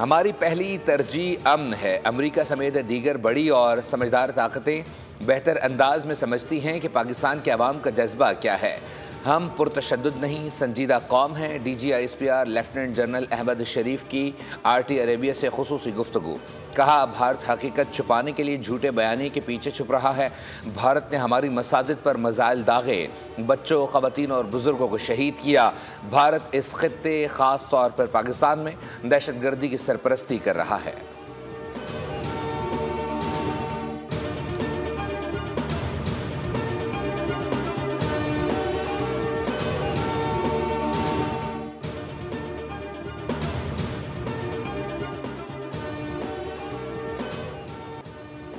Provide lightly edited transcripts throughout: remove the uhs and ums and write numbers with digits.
हमारी पहली तरजीह अमन है। अमरीका समेत दीगर बड़ी और समझदार ताकतें बेहतर अंदाज में समझती हैं कि पाकिस्तान के अवाम का जज्बा क्या है। हम पुरतशद्दुद नहीं, संजीदा कौम हैं। DGISPR लेफ्टिनेंट जनरल अहमद शरीफ की RT अरेबिया से खुसूसी गुफ्तगू। कहा, भारत हकीकत छुपाने के लिए झूठे बयानी के पीछे छुप रहा है। भारत ने हमारी मसाजिद पर मज़ाइल दागे, बच्चों, ख़वातीन और बुजुर्गों को शहीद किया। भारत इस खित्ते ख़ास तौर पर पाकिस्तान में दहशतगर्दी की सरपरस्ती कर रहा है।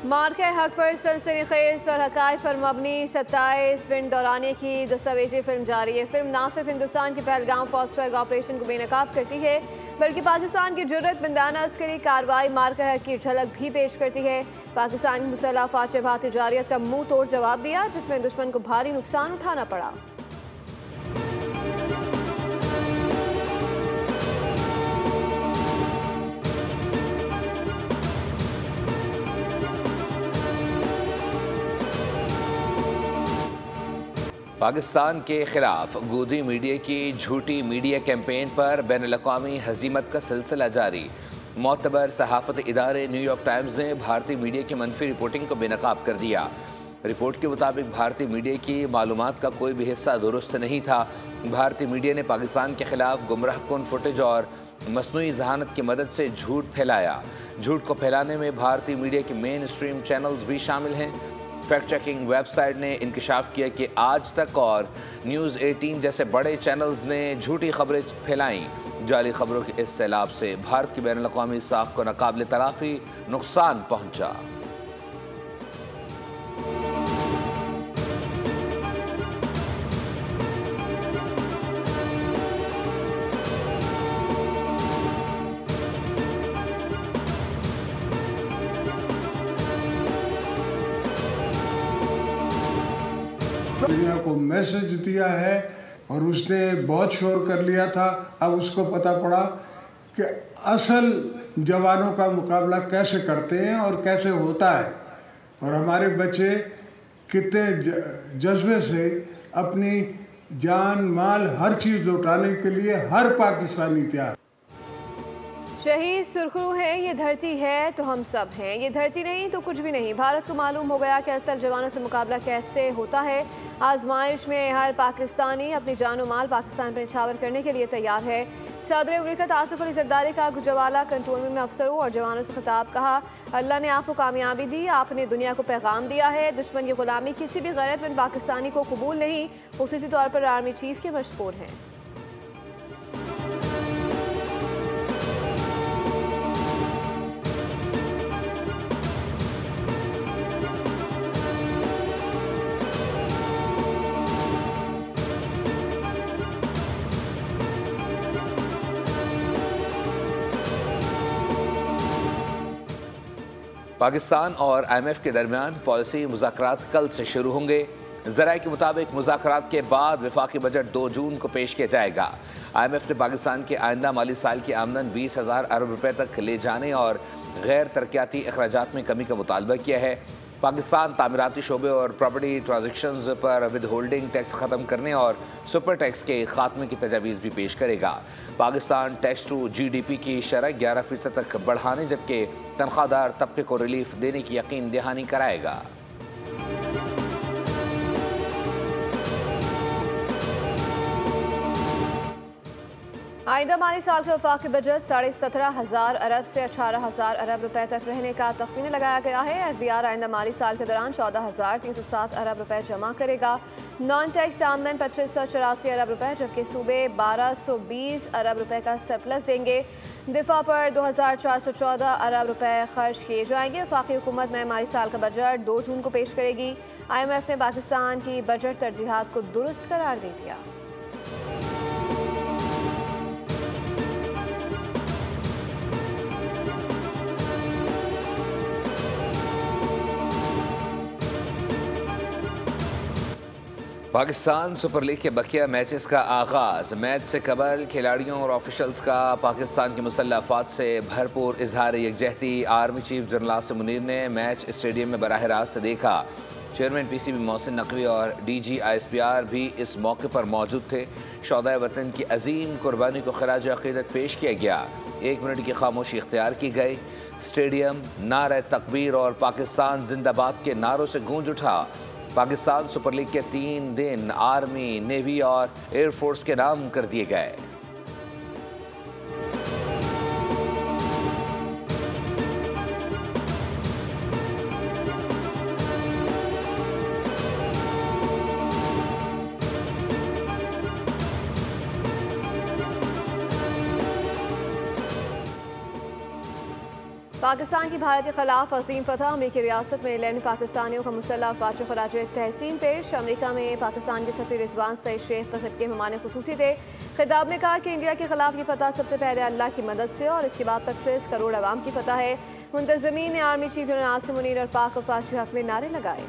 मार्के हक पर सनसनीखेज और हक़ाइक़ पर मबनी 27 बिन दौरानिया की दस्तावेजी फिल्म जारी है। फिल्म न सिर्फ हिंदुस्तान के पहलगाम फॉस्फेग ऑपरेशन को बेनकाब करती है, बल्कि पाकिस्तान की जुर्रतमंदाना अस्करी कार्रवाई मार्के हक की झलक भी पेश करती है। पाकिस्तान की मुसल्लह अफ़वाज ने तिजारियत का मुंह तोड़ जवाब दिया, जिसमें दुश्मन को भारी नुकसान उठाना पड़ा। पाकिस्तान के खिलाफ गोदी मीडिया की झूठी मीडिया कैंपेन पर बैनुल-अक़वामी हज़ीमत का सिलसिला जारी। मोतबर सहाफ़त इदारे न्यूयॉर्क टाइम्स ने भारतीय मीडिया की मनफी रिपोर्टिंग को बेनकाब कर दिया। रिपोर्ट के मुताबिक भारतीय मीडिया की मालूमात का कोई भी हिस्सा दुरुस्त नहीं था। भारतीय मीडिया ने पाकिस्तान के खिलाफ गुमराहकुन फुटेज और मसनूई ज़हानत की मदद से झूठ फैलाया। झूठ को फैलाने में भारतीय मीडिया के मेन स्ट्रीम चैनल्स भी शामिल हैं। फैक्ट चेकिंग वेबसाइट ने इंकशाफ किया कि आज तक और न्यूज़ 18 जैसे बड़े चैनल्स ने झूठी खबरें फैलाई। जाली खबरों के इस सैलाब से भारत की बैनुल-अक़वामी साख को नाकाबिले तलाफ़ी नुकसान पहुंचा। दुनिया को मैसेज दिया है और उसने बहुत शोर कर लिया था। अब उसको पता पड़ा कि असल जवानों का मुकाबला कैसे करते हैं और कैसे होता है, और हमारे बच्चे कितने जज्बे से अपनी जान माल हर चीज़ लौटाने के लिए हर पाकिस्तानी तैयार। शहीद सुरखरू है, ये धरती है तो हम सब हैं, ये धरती नहीं तो कुछ भी नहीं। भारत को मालूम हो गया कि असल जवानों से मुकाबला कैसे होता है। आजमाइश में हर पाकिस्तानी अपनी जान माल पाकिस्तान पर निछावर करने के लिए तैयार है। सदर मुमलिकत आसिफ अली जरदारी का गुजरावाला कंट्रोल रूम में अफसरों और जवानों से खिताब। कहा, अल्लाह ने आपको कामयाबी दी, आपने दुनिया को पैगाम दिया है। दुश्मन की गुलामी किसी भी गैरतमंद पाकिस्तानी को कबूल नहीं। खुसूसी तौर पर आर्मी चीफ के मशकूर हैं। पाकिस्तान और IMF के दरमियान पॉलिसी मुज़ाकरात कल से शुरू होंगे। ज़राए के मुताबिक मुज़ाकरात के बाद वफाकी बजट 2 जून को पेश किया जाएगा। IMF ने पाकिस्तान के आइंदा माली साल की आमदन 20,000 अरब रुपए तक ले जाने और गैर तरक्याती अखराजात में कमी का मुतालबा किया है। पाकिस्तान तामीराती शोबे और प्रॉपर्टी ट्रांजेक्शंस पर विद होल्डिंग टैक्स ख़त्म करने और सुपर टैक्स के खात्मे की तजावीज़ भी पेश करेगा। पाकिस्तान टैक्स टू GDP की शरह 11% तक बढ़ाने, जबकि तनख्वाहदार तबके को रिलीफ देने की यकीन दहानी कराएगा। आइंदा माली साल का वफाकी बजट 17,500 अरब से 18,000 अरब रुपए तक रहने का तख्मीना लगाया गया है। FBR आइंदा माली साल के दौरान 14,307 अरब रुपए जमा करेगा। नॉन टैक्स आमदन 2584 अरब रुपए, जबकि सूबे 1220 अरब रुपए का सरप्लस देंगे। दिफा पर 2,414 अरब रुपए खर्च किए जाएंगे। वफाकी हुकूमत नए माली साल का बजट 2 जून को पेश करेगी। IMF ने पाकिस्तान की बजट तरजीहात को दुरुस्त करार दे दिया। पाकिस्तान सुपर लीग के बकिया मैचेस का आगाज। मैच से कबल खिलाड़ियों और ऑफिशल्स का पाकिस्तान की मुसल्लह अफवाज से भरपूर इजहार यकजहती। Army chief general Asim Munir ने मैच स्टेडियम में बराह रास्त देखा। चेयरमैन PCB मोहसिन नकवी और DG ISPR भी इस मौके पर मौजूद थे। शौहदाए वतन की अजीम कुर्बानी को खराज अकीदत पेश किया गया। 1 मिनट की खामोशी इख्तियार की गई। स्टेडियम नारे तकबीर और पाकिस्तान जिंदाबाद के नारों से गूंज उठा। पाकिस्तान सुपर लीग के 3 दिन आर्मी, नेवी और एयरफोर्स के नाम कर दिए गए। पाकिस्तान की भारत के खिलाफ अजीम फतह। अमरीकी रियासत में इंग्लैंड में पाकिस्तानियों का मुसल्लह अफवाज को खराज तहसीन पेश। अमरीका में पाकिस्तान के सफीर रिजवान सईद शेख तखत के मेहमान खुसूसी थे। खिताब ने कहा कि इंडिया के खिलाफ की फतह सबसे पहले अल्लाह की मदद से और इसके बाद 25 करोड़ अवाम की फतह है। मुंतजमीन ने army chief general Asim Munir और पाक अफवाज के हक में नारे लगाए।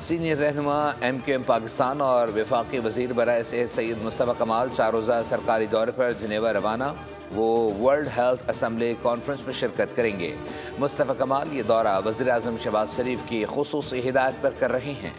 सीनियर रहनुमा MQM पाकिस्तान और वफाकी वज़ीर बराए सेहत सैयद मुस्तफ़ा कमाल 4 रोज़ा सरकारी दौरे पर जिनेवा रवाना। वो वर्ल्ड हेल्थ असम्बली कॉन्फ्रेंस में शिरकत करेंगे। मुस्तफ़ा कमाल ये दौरा वज़ीर आज़म शहबाज शरीफ की खुसूसी हिदायत पर कर रहे हैं।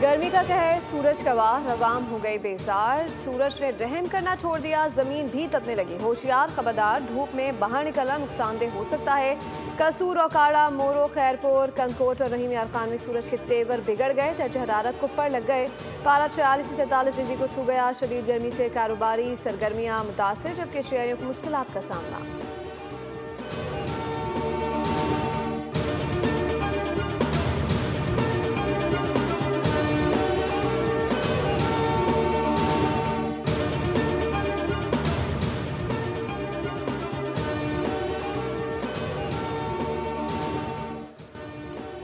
गर्मी का कहर, सूरज का वार, अवाम हो गई बेजार। सूरज ने रहम करना छोड़ दिया, जमीन भी तपने लगी। होशियार, खबरदार, धूप में बाहर निकलना नुकसानदेह हो सकता है। कसूर, औकाड़ा, मोरो, खैरपुर, कंकोट और रहीम यार खान में सूरज के तेवर बिगड़ गए। दर्ज हरारत को पर लग गए। पारा 46 से 43 डिग्री को छू गया। शदीद गर्मी से कारोबारी सरगर्मियाँ मुतासर, जबकि शहरियों को मुश्किलात का सामना।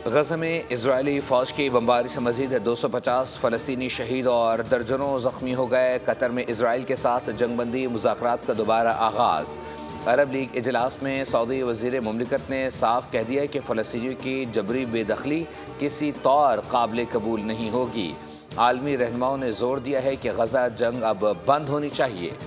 गज़ा में इजरायली फ़ौज की बमबारी से मज़ीद 250 फ़लस्तीनी शहीद और दर्जनों ज़ख्मी हो गए। कतर में इसराइल के साथ जंगबंदी मुज़ाकरात का दोबारा आगाज़। अरब लीग इजलास में सऊदी वज़ीर मुमलिकत ने साफ कह दिया कि फ़लस्तीनियों की जबरी बेदखली किसी तौर काबिल कबूल नहीं होगी। आलमी रहनुमाओं ने जोर दिया है कि गज़ा जंग अब बंद होनी चाहिए।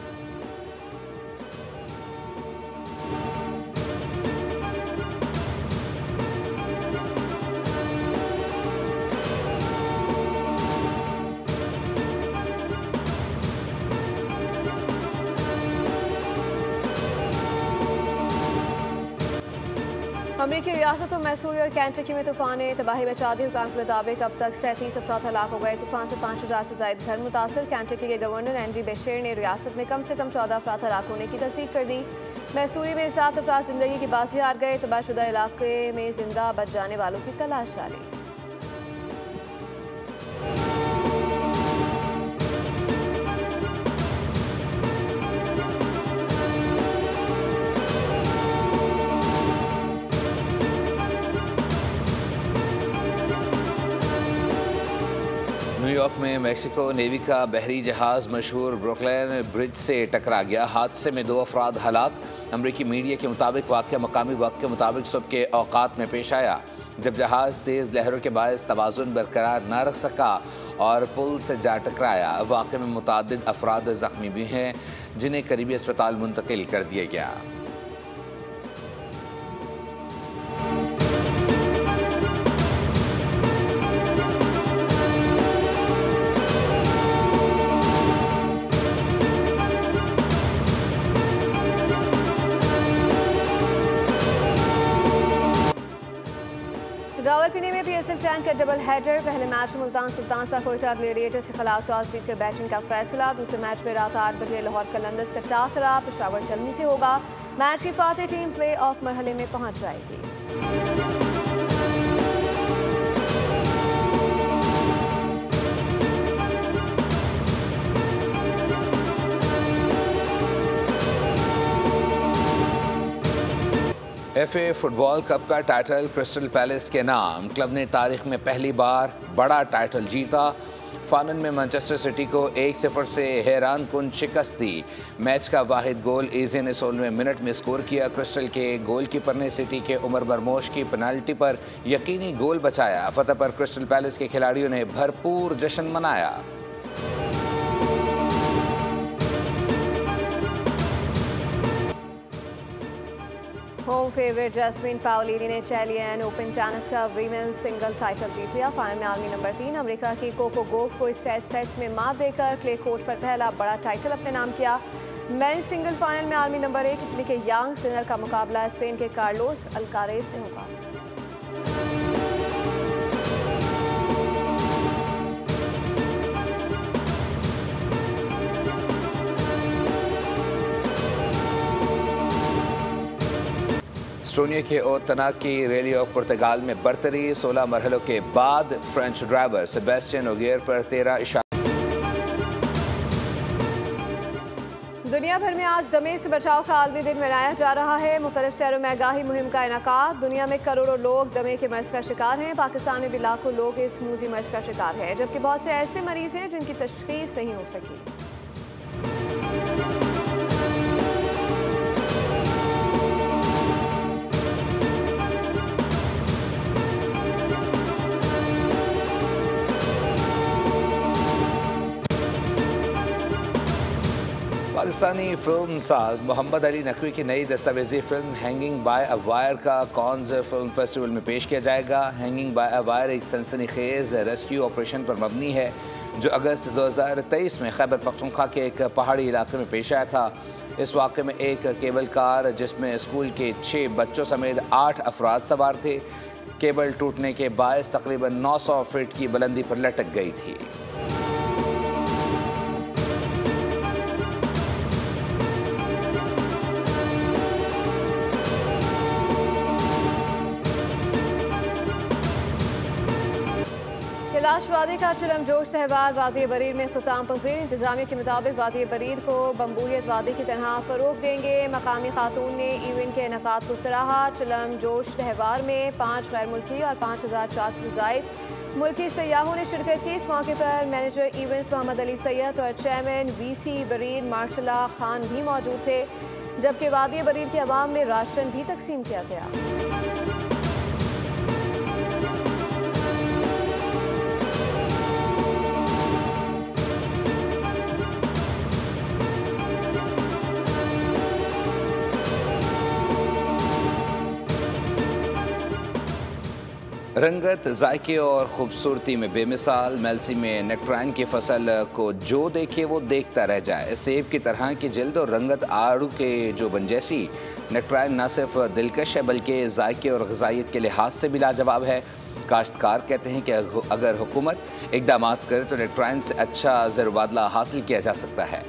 अमरीकी रियासतों मैसूरी और कैंटकी में तूफान ने तबाही मचा दी। हुकाम के मुताबिक अब तक 37 अफराद हलाक हो गए। तूफान से 5000 से ज्यादा घर मुतासर। कैंटकी के गवर्नर एंड्री बेशेर ने रियासत में कम से कम 14 अफराद हलाक होने की तस्दीक कर दी। मैसूरी में 7 अफराद जिंदगी की बाजी हार गए। तबाहशुदा इलाके में जिंदा बच जाने वालों की तलाश जारी। न्यूयॉर्क में मैक्सिको नेवी का बहरी जहाज मशहूर ब्रुकलिन ब्रिज से टकरा गया। हादसे में 2 अफराद हलाक। अमरीकी मीडिया के मुताबिक वाक़या मकामी वक्त के मुताबिक सुबह के औकात में पेश आया, जब जहाज़ तेज़ लहरों के बायस तवाज़ुन बरकरार न रख सका और पुल से जा टकराया। वाक़े में मुतअद्दिद अफराद ज़ख्मी भी हैं, जिन्हें करीबी अस्पताल मुंतकिल कर दिया गया। रावलपिंडी में पीएसएल टैंक का डबल हेडर। पहले मैच में मुल्तान सुल्तान सा कोयटा ग्लेडिएटर्स के खिलाफ टॉस जीतकर बैटिंग का फैसला। दूसरे मैच में रात 8 बजे लाहौर कलंदर्स का टाकरा पेशावर चलनी से होगा। मैच की फातेह टीम प्ले ऑफ मरहले में पहुंच जाएगी। FA फुटबॉल कप का टाइटल क्रिस्टल पैलेस के नाम। क्लब ने तारीख में पहली बार बड़ा टाइटल जीता। फाइनल में मैनचेस्टर सिटी को 1-0 से हैरान कुन शिकस्त दी। मैच का वाहिद गोल एजे ने 16वें मिनट में स्कोर किया। क्रिस्टल के गोलकीपर ने सिटी के उमर बरमोश की पेनाल्टी पर यकीनी गोल बचाया। फतह पर क्रिस्टल पैलेस के खिलाड़ियों ने भरपूर जश्न मनाया। होम फेवरेट जैस्मिन पाओलिनी ने चैलियन ओपन टेनिस का वीमेन सिंगल टाइटल जीत लिया। फाइनल में आलमी नंबर 3 अमेरिका की कोको गोफ को इस सेट्स में मात देकर क्ले कोर्ट पर पहला बड़ा टाइटल अपने नाम किया। मेंस सिंगल फाइनल में आलमी नंबर 1 इटली के यांग सिनर का मुकाबला स्पेन के कार्लोस अल्कारेज से होगा। एस्टोनिया के ओतना की रैली ऑफ पुर्तगाल में बरतरी। 16 मरहलों के बाद फ्रेंच ड्राइवर सेबेस्टियन ओगियर पर 13 इशारा। दुनिया भर में आज दमे से बचाव का आलमी दिन मनाया जा रहा है। मुख्तलिफ शहरों में आगाही मुहिम का इनेकाद। दुनिया में करोड़ों लोग दमे के मर्ज का शिकार हैं। पाकिस्तान में भी लाखों लोग इस मूजी मर्ज का शिकार हैं, जबकि बहुत से ऐसे मरीज हैं जिनकी तशखीस नहीं हो सकी। पाकिस्तानी फिल्म साज मोहम्मद अली नकवी की नई दस्तावेजी film hanging by a wire का कॉन्स फिल्म फेस्टिवल में पेश किया जाएगा। हैंगिंग बाय अ वायर एक सनसनीखेज रेस्क्यू ऑपरेशन पर मबनी है जो अगस्त 2023 में खैबर पख्तूनख्वा के एक पहाड़ी इलाके में पेश आया था। इस वाक़े में एक केबल कार जिसमें स्कूल के 6 बच्चों समेत 8 अफराद सवार थे, केबल टूटने के बायस तकरीबन 900 फीट की बुलंदी पर लटक गई थी। कैलाश वादी का चिलम जोश त्यौहार वादी बरीर में इख्तिताम पजीर। इंतजामिया के मुताबिक वादी बरीर को बम्बूरियत वादी की तरह फ़रोग देंगे। मकामी खातून ने इवेंट के इनेकाद को सराहा। चिलम जोश त्यौहार में 5 गैर मुल्की और 5400 से ज़ायद मुल्की सयाहों ने शिरकत की। इस मौके पर मैनेजर इवेंट्स मोहम्मद अली सैयद और चेयरमैन VC बरीर मार्शला खान भी मौजूद थे, जबकि वादी बरीर के अवाम में राशन भी तकसीम किया गया। रंगत, जायके और खूबसूरती में बेमिसाल मेलसी में नेक्ट्राइन की फसल को जो देखे वो देखता रह जाए। सेब की तरह की जल्द और रंगत आड़ू के जो बन जैसी नेक्ट्राइन न सिर्फ दिलकश है बल्कि जायके और ग़िज़ाइयत के लिहाज से भी लाजवाब है। काश्तकार कहते हैं कि अगर हुकूमत इक़दाम करे तो नेक्ट्राइन से अच्छा ज़रबादला हासिल किया जा सकता है।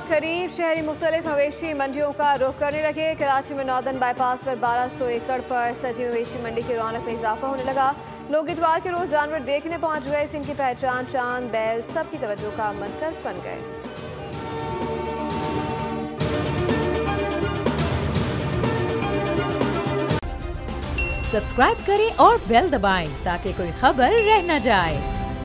करीब शहरी मुख्तलिफ मवेशी मंडियों का रुख करने लगे। कराची में नॉर्दर्न बाईपास पर 1200 एकड़ पर सजी मवेशी मंडी की रौनक में इजाफा होने लगा। लोग इतवार के रोज जानवर देखने पहुंच गए। इनकी पहचान चांद, बैल सबकी तवज्जो का मरकज बन गए। सब्सक्राइब करें और बेल दबाएं ताकि कोई खबर रह न जाए।